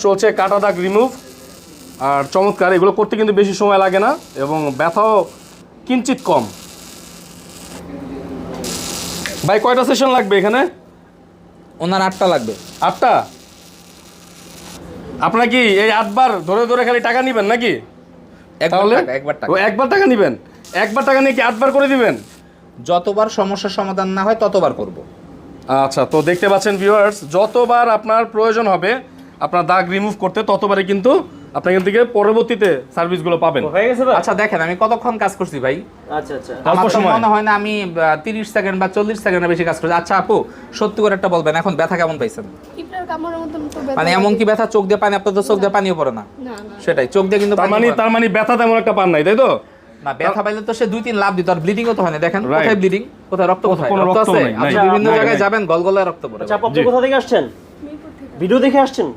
চলছে কাটা দাগ রিমুভ। আর চমৎকার, এগুলো করতে কিন্তু বেশি সময় লাগে না এবং ব্যথাও কিঞ্চিত কম। ভাই কয়টা সেশন লাগবে এখানে? ওনার 8টা লাগবে। 8টা? আপনারা কি এই 8 বার ধরে ধরে খালি টাকা নেবেন নাকি? তাহলে একবার টাকা নেবেন, একবার টাকা নিয়ে কি 8 বার করে দিবেন? যতবার সমস্যার সমাধান না হয় ততবার করব। আচ্ছা, তো দেখতে পাচ্ছেন ভিউয়ার্স, যতবার আপনার প্রয়োজন হবে আপনার দাগ রিমুভ করতে, ততবারই কিন্তু আপনি এখান থেকে পরবর্তীতে সার্ভিসগুলো পাবেন। হয়ে গেছে ভাই? আচ্ছা দেখেন আমি কতক্ষণ কাজ করছি ভাই। আচ্ছা আচ্ছা, অল্প আমার তো সময়। মনে হয় না আমি 30 সেকেন্ড বা 40 সেকেন্ডের বেশি কাজ করছি। আচ্ছা আপু, সত্যি করে একটা বলবেন, এখন ব্যথা কেমন পাইছেন? পিঁপড়ার কামড়ের মতন তো ব্যথা মানে এমন লাগে। কি ব্যথা চোখ দিয়ে পানি, আপনার তো চোখ দিয়ে পানিও পড়ে না? না না, সেটাই, চোখ দিয়ে কিন্তু তার পানি পড়ে তার মানে ব্যথা তেমন একটা পান নাই, তাই তো? না। ব্যথা পাইলে তো সে 2-3 লাভ দিত, আর ব্লিডিংও তো হয় না। দেখেন Right. কোথায় ব্লিডিং, কোথায় রক্ত, কোথায় কোনো রক্ত রক্ত আছে? নাই, আপনি নাই। বিভিন্ন নাই, জায়গায় নাই। যাবেন, গলগলায় রক্ত পড়ে। আচ্ছা আপু, আপনি জি। কোথা থেকে আসছেন? মিরপুর থেকে। ভিডিও দেখে আসছেন?